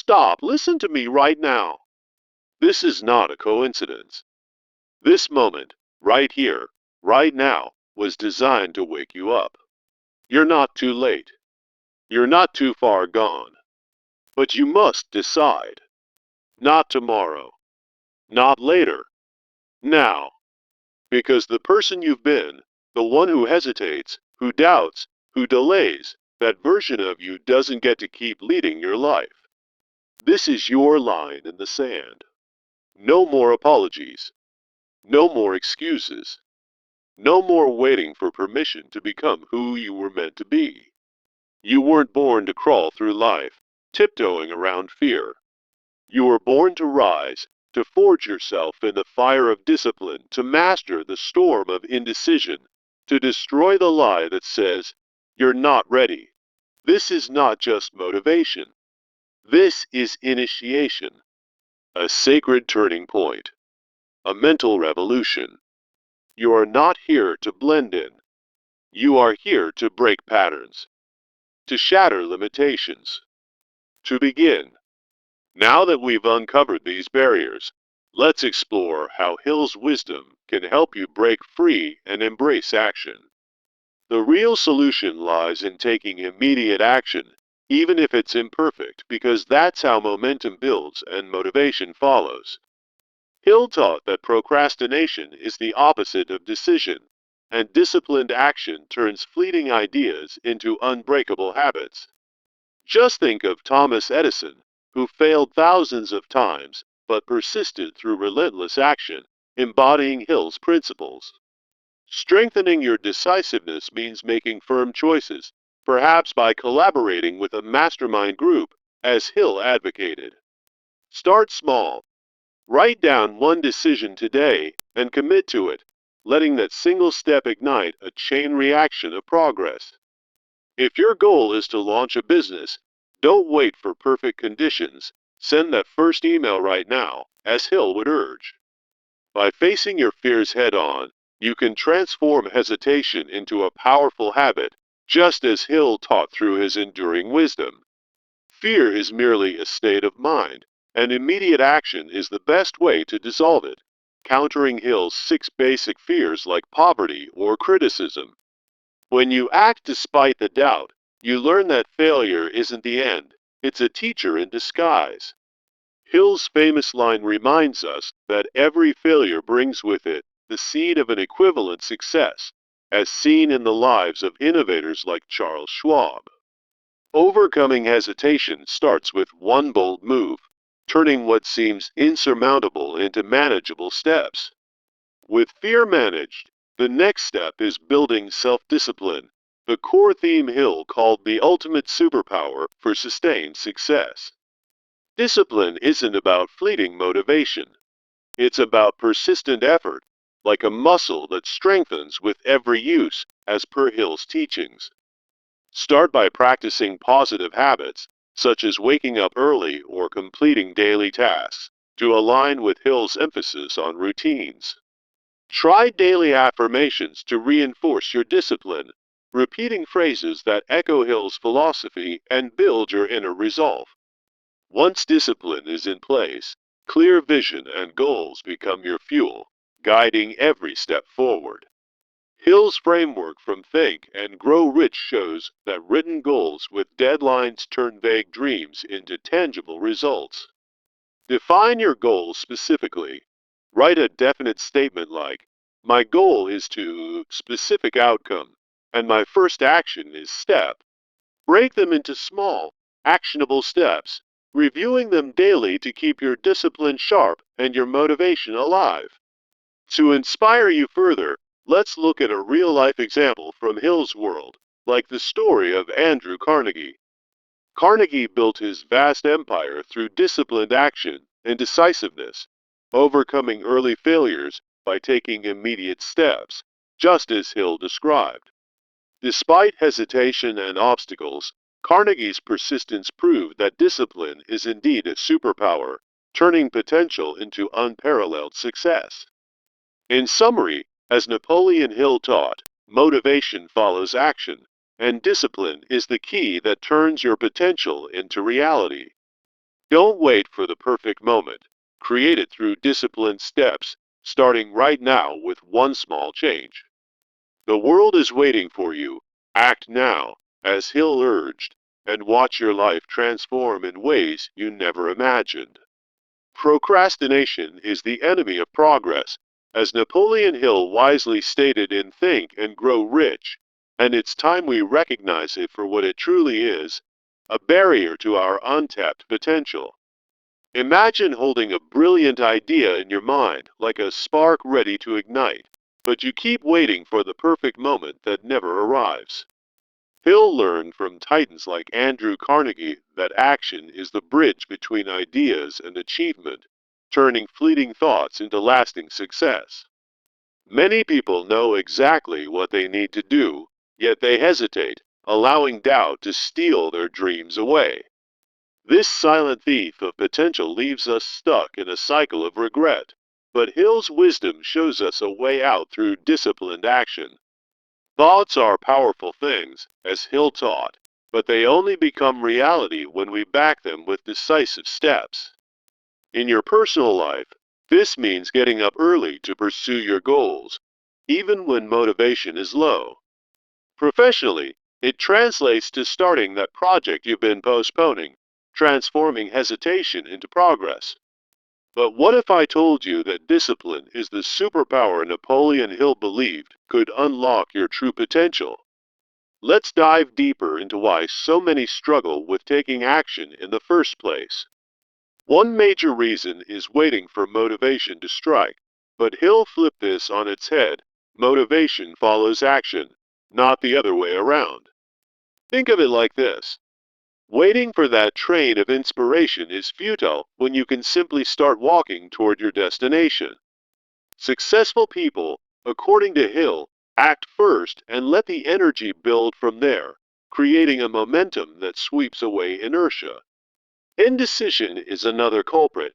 stop. Listen to me right now. This is not a coincidence. This moment, right here, right now, was designed to wake you up. You're not too late. You're not too far gone. But you must decide. Not tomorrow. Not later. Now. Because the person you've been, the one who hesitates, who doubts, who delays, that version of you doesn't get to keep leading your life. This is your line in the sand. No more apologies. No more excuses. No more waiting for permission to become who you were meant to be. You weren't born to crawl through life, tiptoeing around fear. You were born to rise, to forge yourself in the fire of discipline, to master the storm of indecision, to destroy the lie that says, you're not ready. This is not just motivation. This is initiation, a sacred turning point, a mental revolution. You are not here to blend in. You are here to break patterns, to shatter limitations, to begin. Now that we've uncovered these barriers, let's explore how Hill's wisdom can help you break free and embrace action. The real solution lies in taking immediate action, even if it's imperfect, because that's how momentum builds and motivation follows. Hill taught that procrastination is the opposite of decision, and disciplined action turns fleeting ideas into unbreakable habits. Just think of Thomas Edison, who failed thousands of times but persisted through relentless action, embodying Hill's principles. Strengthening your decisiveness means making firm choices, perhaps by collaborating with a mastermind group, as Hill advocated. Start small. Write down one decision today and commit to it, letting that single step ignite a chain reaction of progress. If your goal is to launch a business, don't wait for perfect conditions. Send that first email right now, as Hill would urge. By facing your fears head on, you can transform hesitation into a powerful habit, just as Hill taught through his enduring wisdom. Fear is merely a state of mind, and immediate action is the best way to dissolve it, countering Hill's 6 basic fears like poverty or criticism. When you act despite the doubt, you learn that failure isn't the end, it's a teacher in disguise. Hill's famous line reminds us that every failure brings with it the seed of an equivalent success, as seen in the lives of innovators like Charles Schwab. Overcoming hesitation starts with one bold move, turning what seems insurmountable into manageable steps. With fear managed, the next step is building self-discipline, the core theme Hill called the ultimate superpower for sustained success. Discipline isn't about fleeting motivation. It's about persistent effort, like a muscle that strengthens with every use, as per Hill's teachings. Start by practicing positive habits, such as waking up early or completing daily tasks, to align with Hill's emphasis on routines. Try daily affirmations to reinforce your discipline, repeating phrases that echo Hill's philosophy and build your inner resolve. Once discipline is in place, clear vision and goals become your fuel, guiding every step forward. Hill's framework from Think and Grow Rich shows that written goals with deadlines turn vague dreams into tangible results. Define your goals specifically. Write a definite statement like, my goal is to specific outcome, and my first action is step. Break them into small, actionable steps, reviewing them daily to keep your discipline sharp and your motivation alive. To inspire you further, let's look at a real-life example from Hill's world, like the story of Andrew Carnegie. Carnegie built his vast empire through disciplined action and decisiveness, overcoming early failures by taking immediate steps, just as Hill described. Despite hesitation and obstacles, Carnegie's persistence proved that discipline is indeed a superpower, turning potential into unparalleled success. In summary, as Napoleon Hill taught, motivation follows action, and discipline is the key that turns your potential into reality. Don't wait for the perfect moment. Create it through disciplined steps, starting right now with one small change. The world is waiting for you. Act now, as Hill urged, and watch your life transform in ways you never imagined. Procrastination is the enemy of progress, as Napoleon Hill wisely stated in Think and Grow Rich, and it's time we recognize it for what it truly is, a barrier to our untapped potential. Imagine holding a brilliant idea in your mind, like a spark ready to ignite, but you keep waiting for the perfect moment that never arrives. Hill learned from titans like Andrew Carnegie that action is the bridge between ideas and achievement, turning fleeting thoughts into lasting success. Many people know exactly what they need to do, yet they hesitate, allowing doubt to steal their dreams away. This silent thief of potential leaves us stuck in a cycle of regret, but Hill's wisdom shows us a way out through disciplined action. Thoughts are powerful things, as Hill taught, but they only become reality when we back them with decisive steps. In your personal life, this means getting up early to pursue your goals, even when motivation is low. Professionally, it translates to starting that project you've been postponing, transforming hesitation into progress. But what if I told you that discipline is the superpower Napoleon Hill believed could unlock your true potential? Let's dive deeper into why so many struggle with taking action in the first place. One major reason is waiting for motivation to strike, but Hill flipped this on its head. Motivation follows action, not the other way around. Think of it like this. Waiting for that train of inspiration is futile when you can simply start walking toward your destination. Successful people, according to Hill, act first and let the energy build from there, creating a momentum that sweeps away inertia. Indecision is another culprit,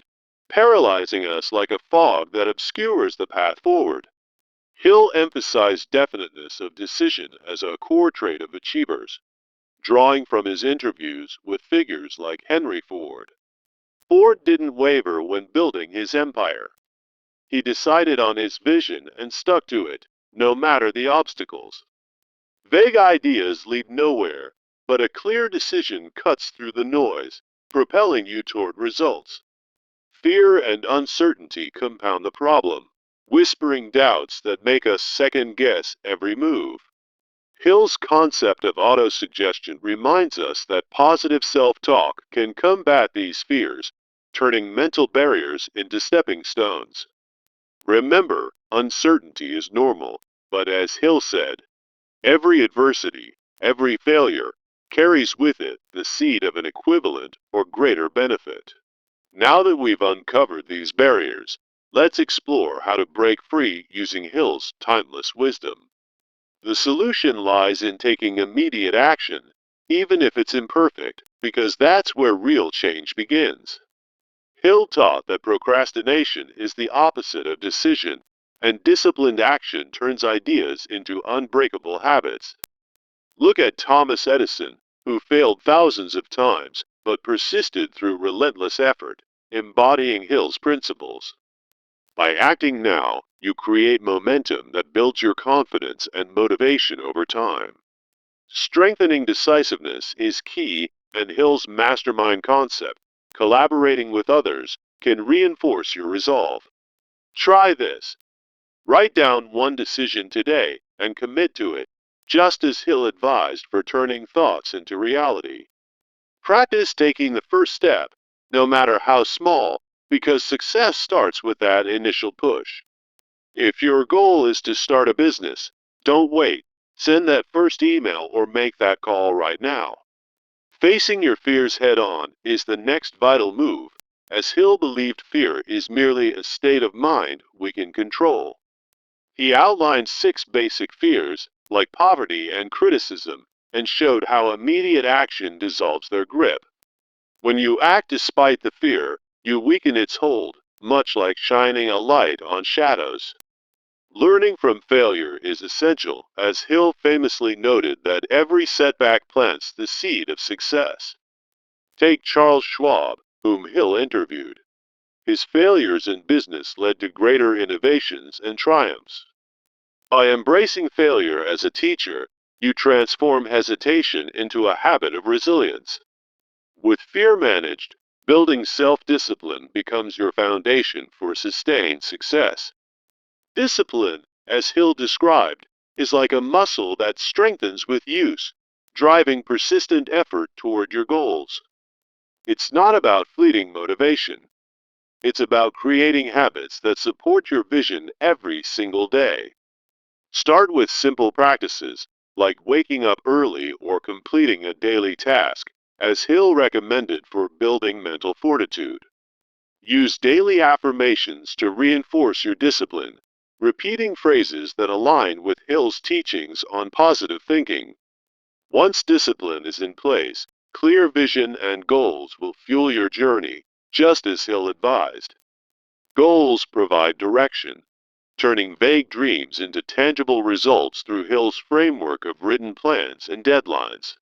paralyzing us like a fog that obscures the path forward. Hill emphasized definiteness of decision as a core trait of achievers, drawing from his interviews with figures like Henry Ford. Ford didn't waver when building his empire. He decided on his vision and stuck to it, no matter the obstacles. Vague ideas lead nowhere, but a clear decision cuts through the noise, propelling you toward results. Fear and uncertainty compound the problem, whispering doubts that make us second guess every move. Hill's concept of autosuggestion reminds us that positive self-talk can combat these fears, turning mental barriers into stepping stones. Remember, uncertainty is normal, but as Hill said, every adversity, every failure, carries with it the seed of an equivalent or greater benefit. Now that we've uncovered these barriers, let's explore how to break free using Hill's timeless wisdom. The solution lies in taking immediate action, even if it's imperfect, because that's where real change begins. Hill taught that procrastination is the opposite of decision, and disciplined action turns ideas into unbreakable habits. Look at Thomas Edison, who failed thousands of times but persisted through relentless effort, embodying Hill's principles. By acting now, you create momentum that builds your confidence and motivation over time. Strengthening decisiveness is key, and Hill's mastermind concept, collaborating with others, can reinforce your resolve. Try this. Write down one decision today and commit to it, just as Hill advised for turning thoughts into reality. Practice taking the first step, no matter how small, because success starts with that initial push. If your goal is to start a business, don't wait. Send that first email or make that call right now. Facing your fears head on is the next vital move, as Hill believed fear is merely a state of mind we can control. He outlined 6 basic fears, like poverty and criticism, and showed how immediate action dissolves their grip. When you act despite the fear, you weaken its hold, much like shining a light on shadows. Learning from failure is essential, as Hill famously noted that every setback plants the seed of success. Take Charles Schwab, whom Hill interviewed. His failures in business led to greater innovations and triumphs. By embracing failure as a teacher, you transform hesitation into a habit of resilience. With fear managed, building self-discipline becomes your foundation for sustained success. Discipline, as Hill described, is like a muscle that strengthens with use, driving persistent effort toward your goals. It's not about fleeting motivation. It's about creating habits that support your vision every single day. Start with simple practices, like waking up early or completing a daily task, as Hill recommended for building mental fortitude. Use daily affirmations to reinforce your discipline, repeating phrases that align with Hill's teachings on positive thinking. Once discipline is in place, clear vision and goals will fuel your journey, just as Hill advised. Goals provide direction, turning vague dreams into tangible results through Hill's framework of written plans and deadlines.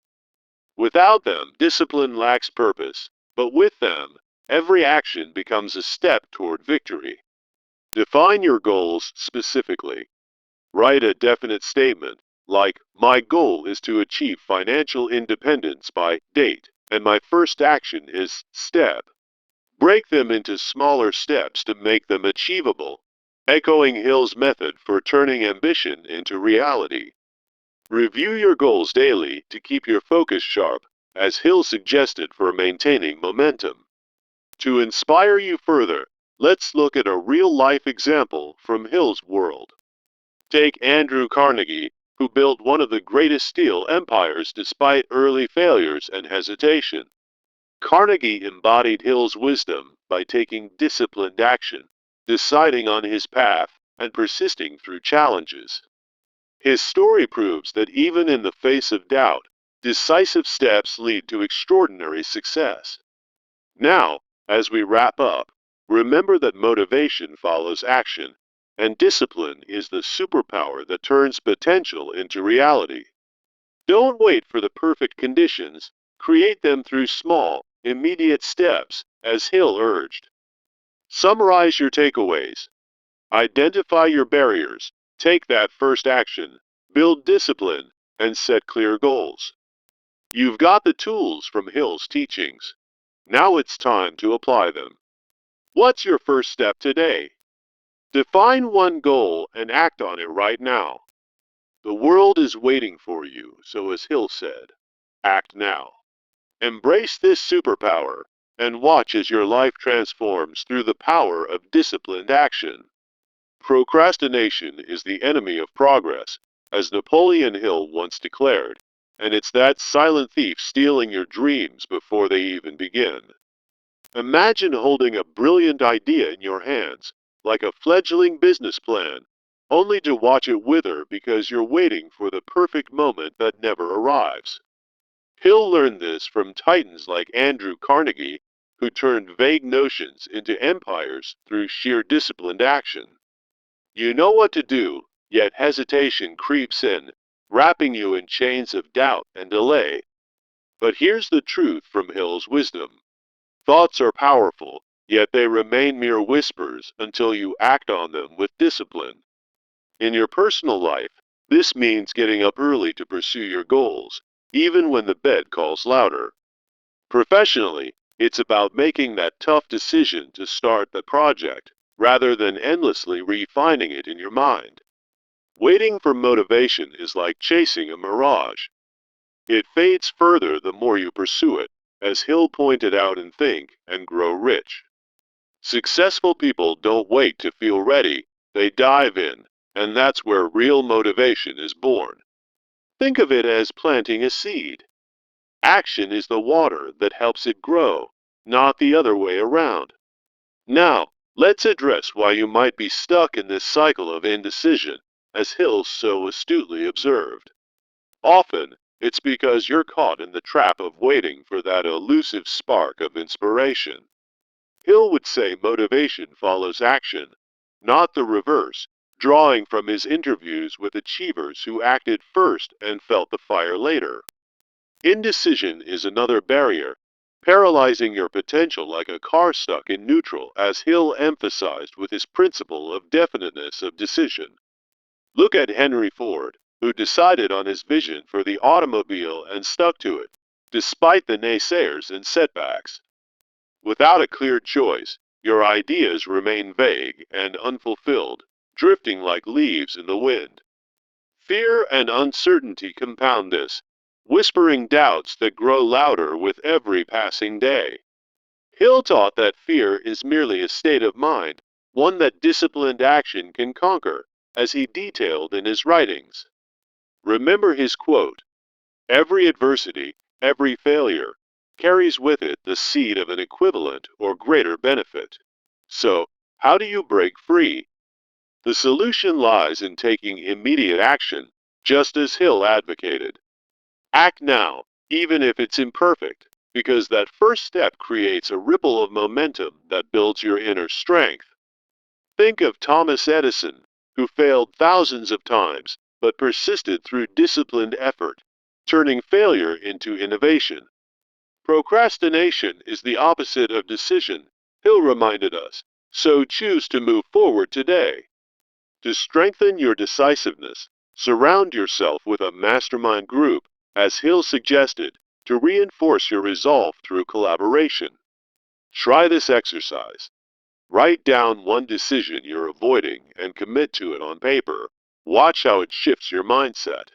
Without them, discipline lacks purpose, but with them, every action becomes a step toward victory. Define your goals specifically. Write a definite statement, like, my goal is to achieve financial independence by date, and my first action is step. Break them into smaller steps to make them achievable, echoing Hill's method for turning ambition into reality. Review your goals daily to keep your focus sharp, as Hill suggested for maintaining momentum. To inspire you further, let's look at a real-life example from Hill's world. Take Andrew Carnegie, who built one of the greatest steel empires despite early failures and hesitation. Carnegie embodied Hill's wisdom by taking disciplined action, deciding on his path, and persisting through challenges. His story proves that even in the face of doubt, decisive steps lead to extraordinary success. Now, as we wrap up, remember that motivation follows action, and discipline is the superpower that turns potential into reality. Don't wait for the perfect conditions, create them through small, immediate steps, as Hill urged. Summarize your takeaways. Identify your barriers, take that first action, build discipline, and set clear goals. You've got the tools from Hill's teachings. Now it's time to apply them. What's your first step today? Define one goal and act on it right now. The world is waiting for you, so as Hill said, act now. Embrace this superpower and watch as your life transforms through the power of disciplined action. Procrastination is the enemy of progress, as Napoleon Hill once declared, and it's that silent thief stealing your dreams before they even begin. Imagine holding a brilliant idea in your hands, like a fledgling business plan, only to watch it wither because you're waiting for the perfect moment that never arrives. Hill learned this from titans like Andrew Carnegie, who turned vague notions into empires through sheer disciplined action. You know what to do, yet hesitation creeps in, wrapping you in chains of doubt and delay. But here's the truth from Hill's wisdom. Thoughts are powerful, yet they remain mere whispers until you act on them with discipline. In your personal life, this means getting up early to pursue your goals, even when the bed calls louder. Professionally, it's about making that tough decision to start the project, rather than endlessly refining it in your mind. Waiting for motivation is like chasing a mirage. It fades further the more you pursue it, as Hill pointed out in Think and Grow Rich. Successful people don't wait to feel ready, they dive in, and that's where real motivation is born. Think of it as planting a seed. Action is the water that helps it grow, not the other way around. Now, let's address why you might be stuck in this cycle of indecision, as Hill so astutely observed. Often, it's because you're caught in the trap of waiting for that elusive spark of inspiration. Hill would say motivation follows action, not the reverse, drawing from his interviews with achievers who acted first and felt the fire later. Indecision is another barrier, paralyzing your potential like a car stuck in neutral, as Hill emphasized with his principle of definiteness of decision. Look at Henry Ford, who decided on his vision for the automobile and stuck to it, despite the naysayers and setbacks. Without a clear choice, your ideas remain vague and unfulfilled, drifting like leaves in the wind. Fear and uncertainty compound this, whispering doubts that grow louder with every passing day. Hill taught that fear is merely a state of mind, one that disciplined action can conquer, as he detailed in his writings. Remember his quote: "Every adversity, every failure, carries with it the seed of an equivalent or greater benefit." So, how do you break free? The solution lies in taking immediate action, just as Hill advocated. Act now, even if it's imperfect, because that first step creates a ripple of momentum that builds your inner strength. Think of Thomas Edison, who failed thousands of times, but persisted through disciplined effort, turning failure into innovation. Procrastination is the opposite of decision, Hill reminded us, so choose to move forward today. To strengthen your decisiveness, surround yourself with a mastermind group, as Hill suggested, to reinforce your resolve through collaboration. Try this exercise. Write down one decision you're avoiding and commit to it on paper. Watch how it shifts your mindset.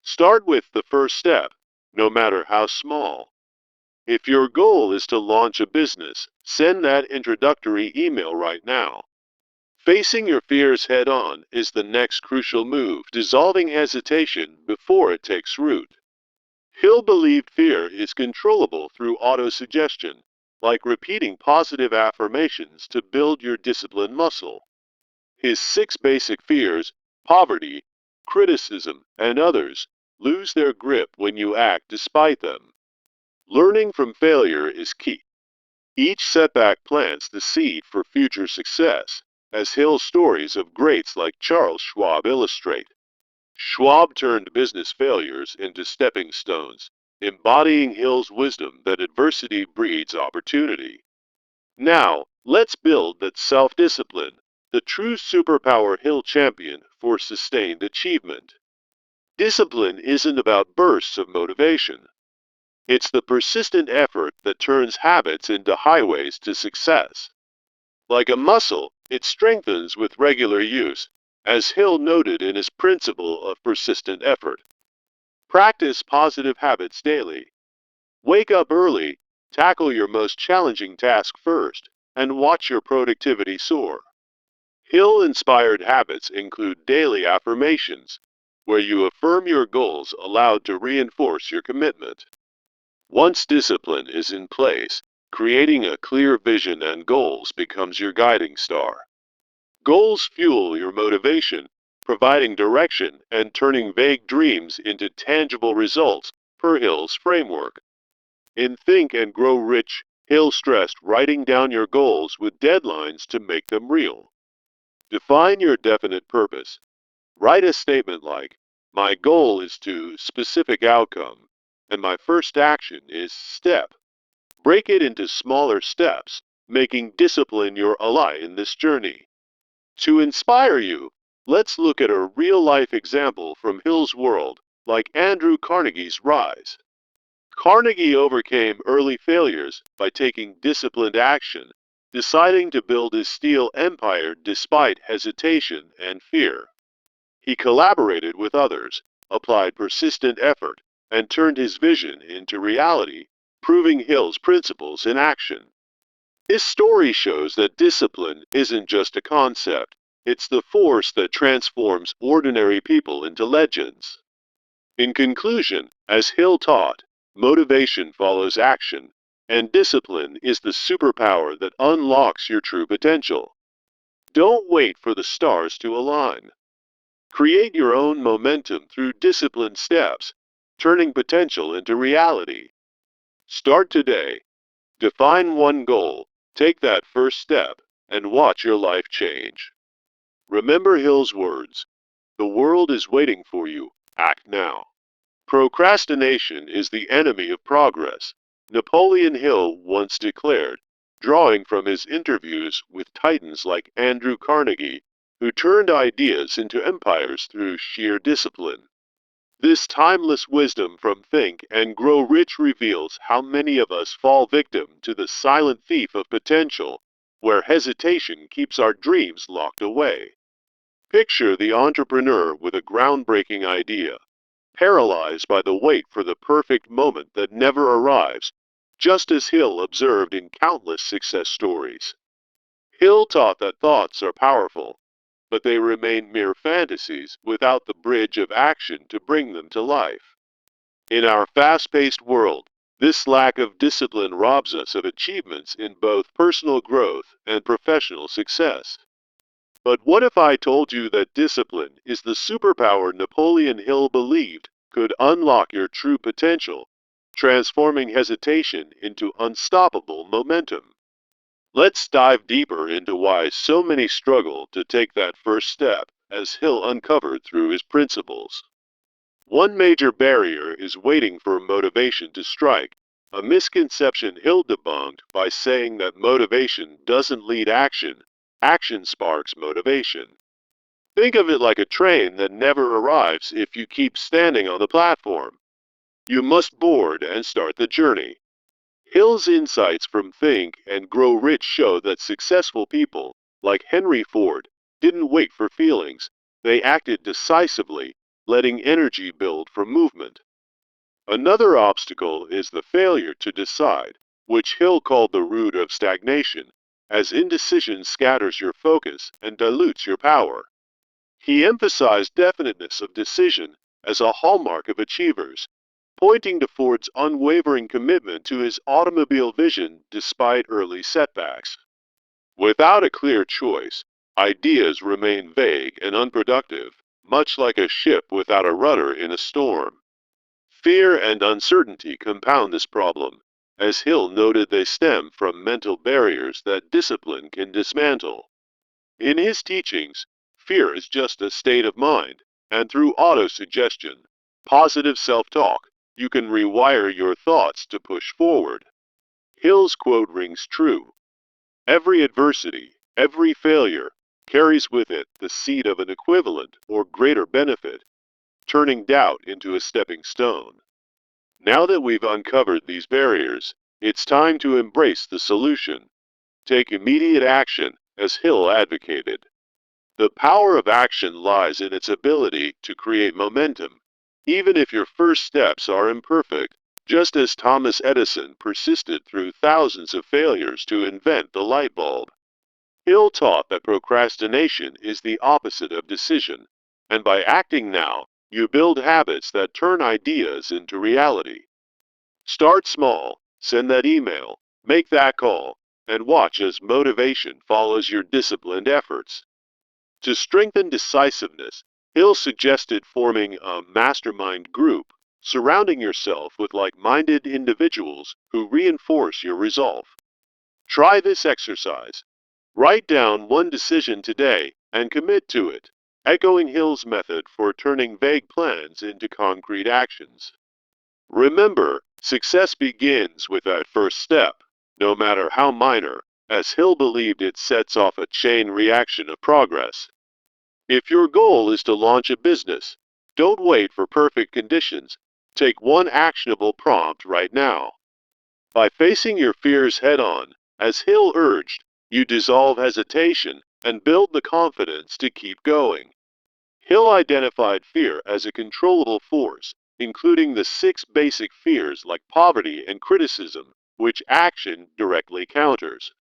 Start with the first step, no matter how small. If your goal is to launch a business, send that introductory email right now. Facing your fears head on is the next crucial move, dissolving hesitation before it takes root. Hill believed fear is controllable through autosuggestion, like repeating positive affirmations to build your discipline muscle. His 6 basic fears, poverty, criticism, and others, lose their grip when you act despite them. Learning from failure is key. Each setback plants the seed for future success, as Hill's stories of greats like Charles Schwab illustrate. Schwab turned business failures into stepping stones, embodying Hill's wisdom that adversity breeds opportunity. Now, let's build that self-discipline, the true superpower Hill championed for sustained achievement. Discipline isn't about bursts of motivation. It's the persistent effort that turns habits into highways to success. Like a muscle, it strengthens with regular use, as Hill noted in his principle of persistent effort. Practice positive habits daily. Wake up early, tackle your most challenging task first, and watch your productivity soar. Hill-inspired habits include daily affirmations, where you affirm your goals aloud to reinforce your commitment. Once discipline is in place, creating a clear vision and goals becomes your guiding star. Goals fuel your motivation, providing direction and turning vague dreams into tangible results per Hill's framework. In Think and Grow Rich, Hill stressed writing down your goals with deadlines to make them real. Define your definite purpose. Write a statement like, "My goal is to specific outcome, and my first action is step." Break it into smaller steps, making discipline your ally in this journey. To inspire you, let's look at a real-life example from Hill's world, like Andrew Carnegie's rise. Carnegie overcame early failures by taking disciplined action, deciding to build his steel empire despite hesitation and fear. He collaborated with others, applied persistent effort, and turned his vision into reality, proving Hill's principles in action. His story shows that discipline isn't just a concept, it's the force that transforms ordinary people into legends. In conclusion, as Hill taught, motivation follows action, and discipline is the superpower that unlocks your true potential. Don't wait for the stars to align. Create your own momentum through disciplined steps, turning potential into reality. Start today. Define one goal, take that first step, and watch your life change. Remember Hill's words: "The world is waiting for you. Act now." Procrastination is the enemy of progress. Napoleon Hill once declared, drawing from his interviews with titans like Andrew Carnegie, who turned ideas into empires through sheer discipline. This timeless wisdom from Think and Grow Rich reveals how many of us fall victim to the silent thief of potential, where hesitation keeps our dreams locked away. Picture the entrepreneur with a groundbreaking idea, paralyzed by the wait for the perfect moment that never arrives, just as Hill observed in countless success stories. Hill taught that thoughts are powerful, but they remain mere fantasies without the bridge of action to bring them to life. In our fast-paced world, this lack of discipline robs us of achievements in both personal growth and professional success. But what if I told you that discipline is the superpower Napoleon Hill believed could unlock your true potential, transforming hesitation into unstoppable momentum? Let's dive deeper into why so many struggle to take that first step, as Hill uncovered through his principles. One major barrier is waiting for motivation to strike, a misconception Hill debunked by saying that motivation doesn't lead action, action sparks motivation. Think of it like a train that never arrives if you keep standing on the platform. You must board and start the journey. Hill's insights from Think and Grow Rich show that successful people, like Henry Ford, didn't wait for feelings. They acted decisively, letting energy build from movement. Another obstacle is the failure to decide, which Hill called the root of stagnation, as indecision scatters your focus and dilutes your power. He emphasized definiteness of decision as a hallmark of achievers, pointing to Ford's unwavering commitment to his automobile vision despite early setbacks. Without a clear choice, ideas remain vague and unproductive, much like a ship without a rudder in a storm. Fear and uncertainty compound this problem, as Hill noted they stem from mental barriers that discipline can dismantle. In his teachings, fear is just a state of mind, and through autosuggestion, positive self-talk, you can rewire your thoughts to push forward. Hill's quote rings true. Every adversity, every failure, carries with it the seed of an equivalent or greater benefit, turning doubt into a stepping stone. Now that we've uncovered these barriers, it's time to embrace the solution. Take immediate action, as Hill advocated. The power of action lies in its ability to create momentum, even if your first steps are imperfect, just as Thomas Edison persisted through thousands of failures to invent the light bulb. Hill taught that procrastination is the opposite of decision, and by acting now, you build habits that turn ideas into reality. Start small, send that email, make that call, and watch as motivation follows your disciplined efforts. To strengthen decisiveness, Hill suggested forming a mastermind group, surrounding yourself with like-minded individuals who reinforce your resolve. Try this exercise. Write down one decision today and commit to it, echoing Hill's method for turning vague plans into concrete actions. Remember, success begins with that first step, no matter how minor, as Hill believed it sets off a chain reaction of progress. If your goal is to launch a business, don't wait for perfect conditions. Take one actionable prompt right now. By facing your fears head on, as Hill urged, you dissolve hesitation and build the confidence to keep going. Hill identified fear as a controllable force, including the 6 basic fears like poverty and criticism, which action directly counters.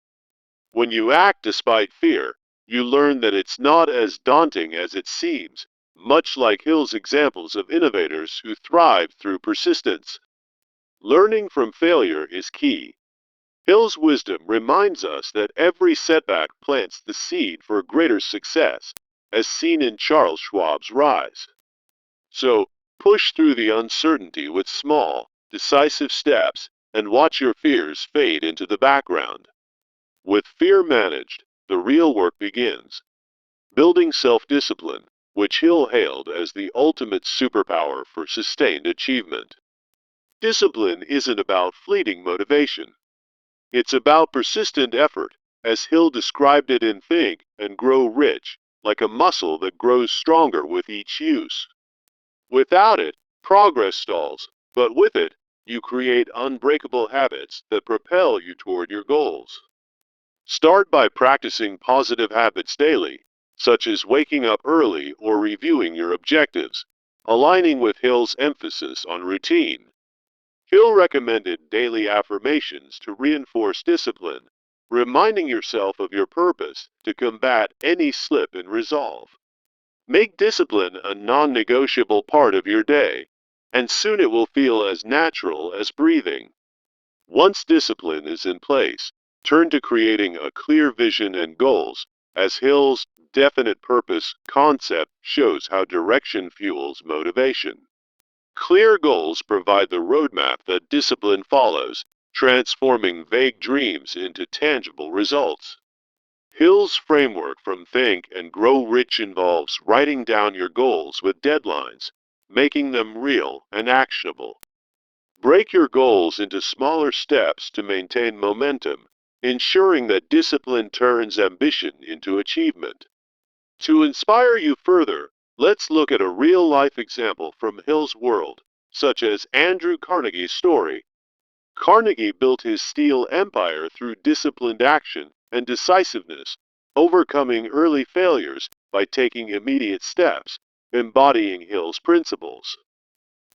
When you act despite fear, you learn that it's not as daunting as it seems, much like Hill's examples of innovators who thrived through persistence. Learning from failure is key. Hill's wisdom reminds us that every setback plants the seed for greater success, as seen in Charles Schwab's rise. So, push through the uncertainty with small, decisive steps and watch your fears fade into the background. With fear managed, the real work begins, building self-discipline, which Hill hailed as the ultimate superpower for sustained achievement. Discipline isn't about fleeting motivation. It's about persistent effort, as Hill described it in Think and Grow Rich, like a muscle that grows stronger with each use. Without it, progress stalls, but with it, you create unbreakable habits that propel you toward your goals. Start by practicing positive habits daily, such as waking up early or reviewing your objectives, aligning with Hill's emphasis on routine. Hill recommended daily affirmations to reinforce discipline, reminding yourself of your purpose to combat any slip in resolve. Make discipline a non-negotiable part of your day, and soon it will feel as natural as breathing. Once discipline is in place, turn to creating a clear vision and goals, as Hill's definite purpose concept shows how direction fuels motivation. Clear goals provide the roadmap that discipline follows, transforming vague dreams into tangible results. Hill's framework from Think and Grow Rich involves writing down your goals with deadlines, making them real and actionable. Break your goals into smaller steps to maintain momentum, ensuring that discipline turns ambition into achievement. To inspire you further, let's look at a real-life example from Hill's world, such as Andrew Carnegie's story. Carnegie built his steel empire through disciplined action and decisiveness, overcoming early failures by taking immediate steps, embodying Hill's principles.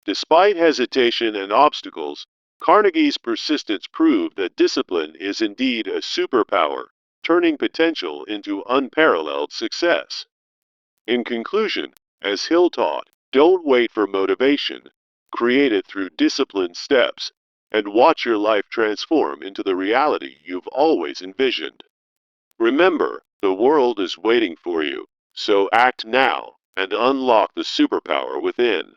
Despite hesitation and obstacles, Carnegie's persistence proved that discipline is indeed a superpower, turning potential into unparalleled success. In conclusion, as Hill taught, don't wait for motivation, create it through disciplined steps, and watch your life transform into the reality you've always envisioned. Remember, the world is waiting for you, so act now and unlock the superpower within.